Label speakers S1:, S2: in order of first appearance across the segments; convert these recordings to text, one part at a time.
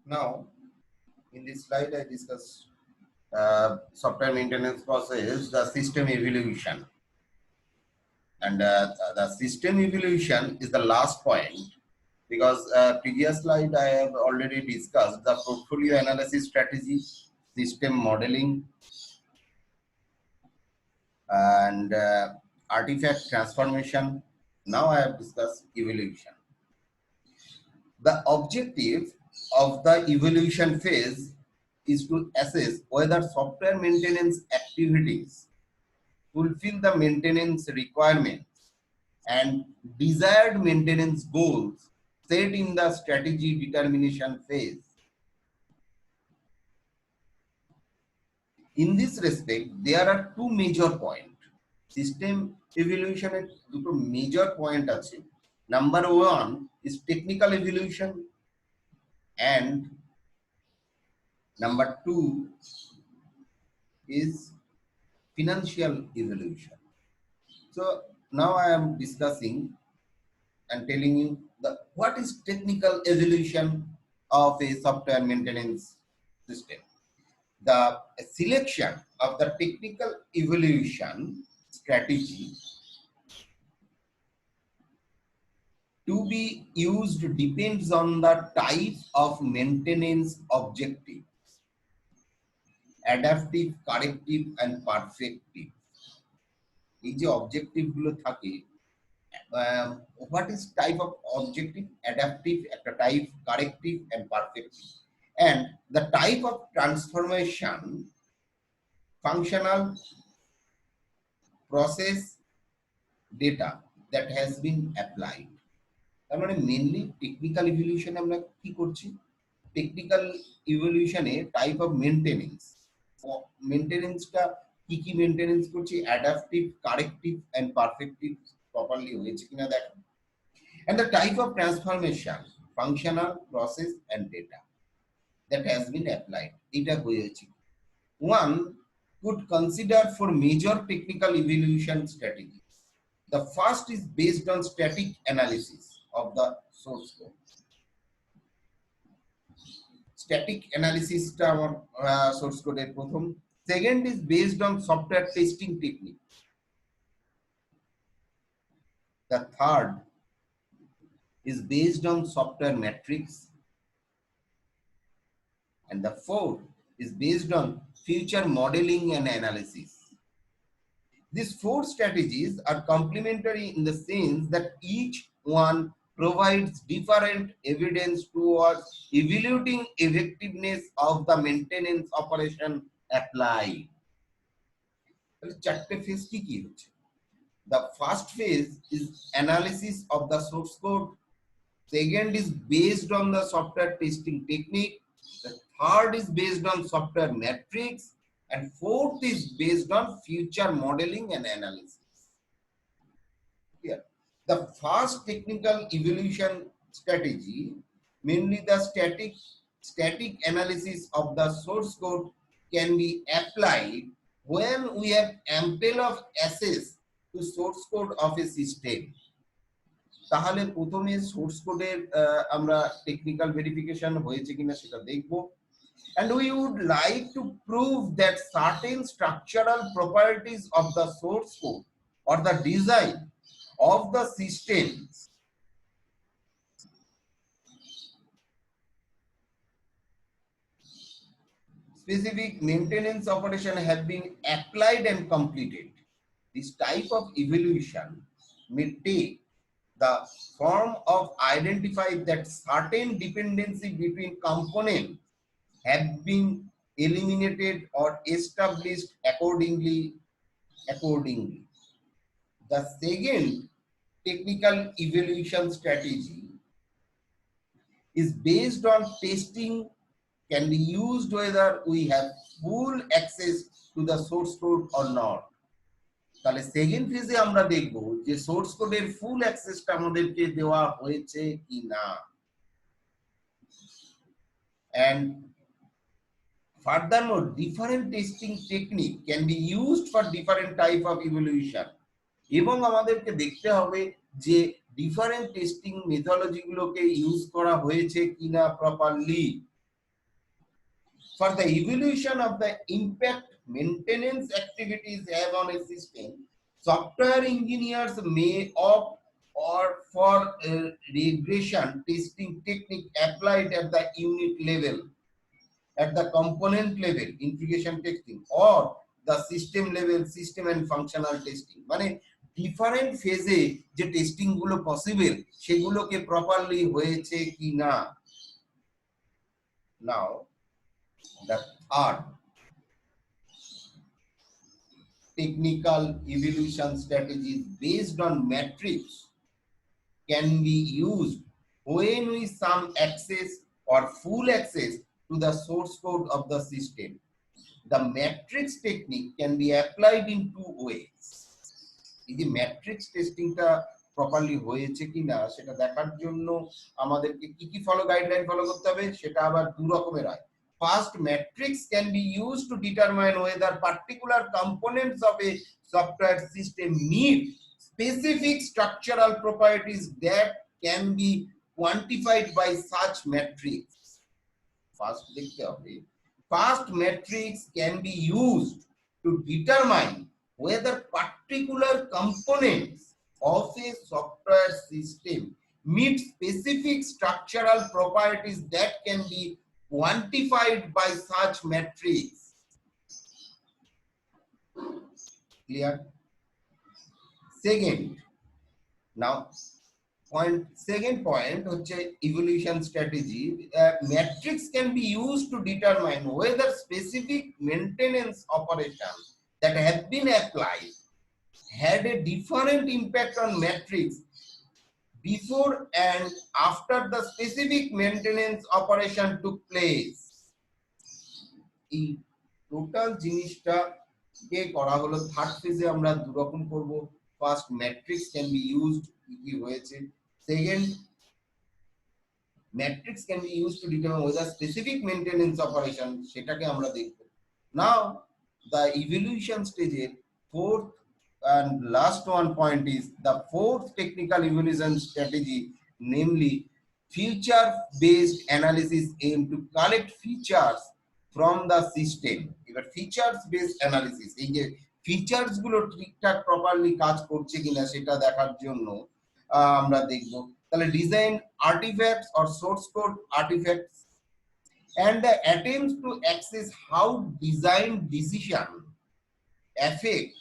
S1: Now, in this slide, I discuss software maintenance process, the system evaluation. And the system evaluation is the last point because previous slide I have already discussed the portfolio analysis strategy, system modeling, and artifact transformation. Now I have discussed evaluation. The objective of the evaluation phase is to assess whether software maintenance activities fulfill the maintenance requirements and desired maintenance goals set in the strategy determination phase. In this respect, there are two major points. System evaluation at two major point ache. Number one is technical evaluation and number two is financial evaluation. So now I am discussing and telling you the what is technical evaluation of a software maintenance system. The selection of the technical evaluation strategy to be used depends on the type of maintenance objective, adaptive, corrective, and perfective. এই যে objective গুলো থাকে, what is type of objective, adaptive, একটা type, corrective, and perfective, and the type of transformation, functional, process, data that has been applied. তার মানে mainly technical ইভলিউশনে আমরা কি করছি, টেকনিক্যাল ইভলিউশনে টাইপ অফ মেইনটেনেন্সটা কি কি মেইনটেনেন্স করছি, adaptive, corrective and perfective properly হয়েছে কিনা দেখো, and the type of transformation, functional, process, and data that has been applied. এটা হয়েছে one could consider for major technical evaluation strategies. The first is based on static analysis of the source code. Static analysis টা আমার source code এর প্রথম. Second is based on software testing technique. The third is based on software metrics, and the fourth is based on future modeling and analysis. These four strategies are complementary in the sense that each one provides different evidence towards evaluating effectiveness of the maintenance operation applied. চারটে phase কি কি হচ্ছে? The first phase is analysis of the source code. Second is based on the software testing technique. The third is based on software metrics. And fourth is based on future modeling and analysis. Here, the first technical evaluation strategy, mainly the static analysis of the source code, can be applied when we have ample of access to source code of a system. তাহলে প্রথমে source কোডের আমরা technical verification হয়েছে কিনা সেটা দেখব, and we would like to prove that certain structural properties of the source code or the design of the systems specific maintenance operation have been applied and completed. This type of evaluation may take the form of identify that certain dependency between components have been eliminated or established accordingly. The second technical evaluation strategy is based on testing, can be used whether we have full access to the source code or not. তাহলে second ফেজে আমরা দেখব যে source কোডের ফুল অ্যাক্সেসটা আমাদেরকে দেওয়া হয়েছে কিনা, and furthermore different testing technique can be used for different type of evaluation, এবং আমাদেরকে দেখতে হবে যে ডিফারেন্ট টেস্টিং মেথডোলজি গুলোকে ইউজ করা হয়েছে কিনা properly. For the evolution of the impact maintenance activities have on a system, software engineers may opt or for a regression testing technique applied at the unit level, at the component level integration testing, or the system level system and functional testing. মানে different ফেজে যে testing গুলো possible সেগুলোকে properly হয়েছে কি না। নাও the third technical evolution strategies based on matrix can be used when we some access or full access to the source code of the system. The matrix technique can be applied in two ways. এই যে matrix টেস্টিংটা properly হয়েছে কিনা সেটা দেখার জন্য আমাদেরকে কি কি গাইডলাইন ফলো করতে হবে সেটা আবার দু রকমের হয়। First, matrix can be used to determine whether particular components of a software system meet specific structural properties that can be quantified by such matrix. First, matrix can be used to determine whether particular components of a software system meet specific structural properties that can be quantified by such matrix. Clear? Second, now second point হচ্ছে evolution strategy. Matrix can be used to determine whether specific maintenance operations that have been applied had a different impact on matrix before and after the specific maintenance operation took place. এই total জিনিসটা কে করা হলো third ফেজে আমরা দু রকম করব। First, matrix can be used কি হয়েছে। Second, matrix can be used to determine weather specific maintenance operation সেটাকে আমরা দেখব। নাও the evolution stage, fourth and last one point is the fourth technical evolution strategy, namely feature based analysis aim to collect features from the system. এবার features based analysis এই যে features গুলো ঠিকঠাক properly কাজ করছে কিনা সেটা দেখার জন্য আমরা দেখব। তাহলে design artefacts or source code artefacts and the attempts to access how design decision affect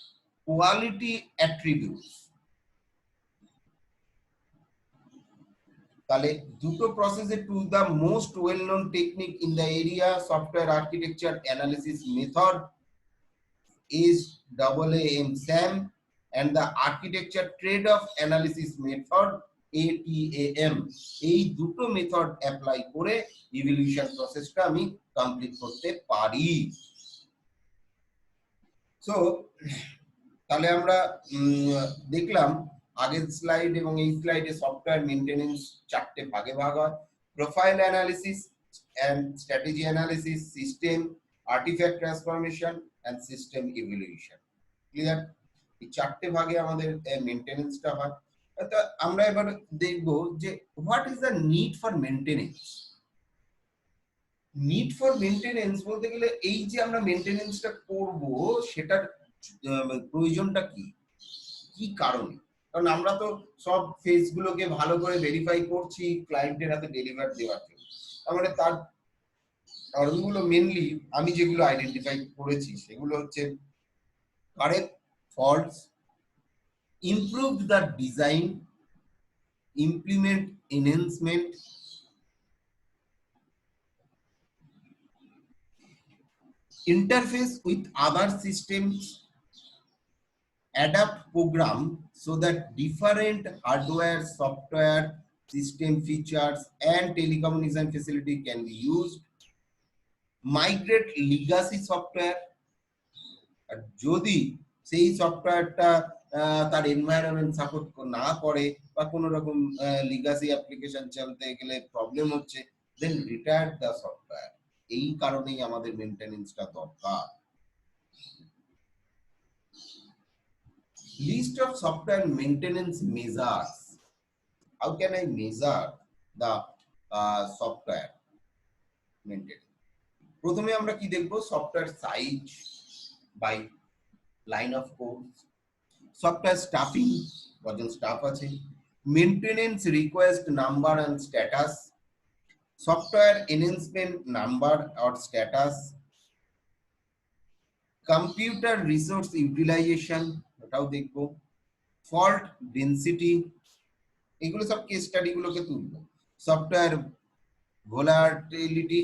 S1: quality attributes. তাহলে দুটো প্রসেসে two the most well known technique in the area software architecture analysis method is AAM SAM and the architecture trade-off analysis method ATAM. এই দুটো method apply করে evolution প্রসেসটা আমি complete করতে পারি। সো তাহলে আমরা দেখলাম আগের স্লাইড এবং এই স্লাইডে সফটওয়্যার মেইনটেনেন্স চারটে ভাগে ভাগ হয়। Profile analysis and strategy analysis, system artifact transformation and system evolution. Clear? এই চারটে ভাগে আমাদের মেইনটেনেন্সটা হয়। আমরা এবার দেখব যে what is the need for maintenance. Need for maintenance বলতে গেলে এই যে আমরা মেইনটেনেন্সটা করব সেটার প্রয়োজনটা কি, কি কারণে? কারণ আমরা তো সব ফেজ গুলোকে ভালো করে ভেরিফাই করছি ক্লায়েন্টের হাতে ডেলিভার দেওয়ার জন্য। তাহলে তার কারণগুলো মেইনলি আমি যেগুলো আইডেন্টিফাই করেছি সেগুলো হচ্ছে correct faults, improve the design, implement enhancement, interface with other systems, adapt program so that different hardware, software, system features and telecommunication facility can be used, migrate legacy software, যদি সেই সফটওয়্যারটা তার environment support না করে বা কোনো রকম Legacy application চলতে গেলে প্রবলেম হচ্ছে, দেন রিটায়ার দ্য সফটওয়্যার। এই কারণেই আমাদের মেইনটেনেন্সটা দরকার। List of software maintenance measures. How can I measure the software maintenance? প্রথমে আমরা কি দেখব, software size by line of code, software staffing, কজন স্টাফ আছে, maintenance request number and status, software enhancement number or status, computer resource utilization, ওটাও দেখব, fault density, এগুলো সব কেস স্টাডি গুলোকে তুলবো, software volatility,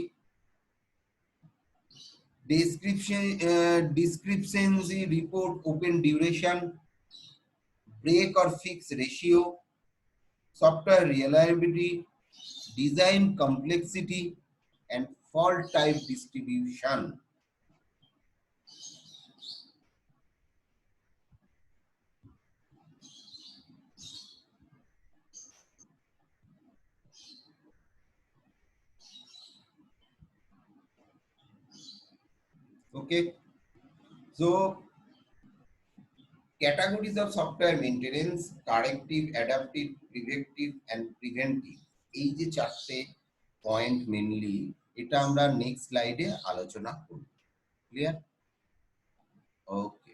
S1: discrepancy report, open duration, break or fix ratio, software reliability, design complexity, and fault type distribution. Okay, so categories of software maintenance: corrective, adaptive, preventive, and preventive. এই যে চারটে point mainly, এটা আমরা next স্লাইডে আলোচনা করব। Clear? ওকে।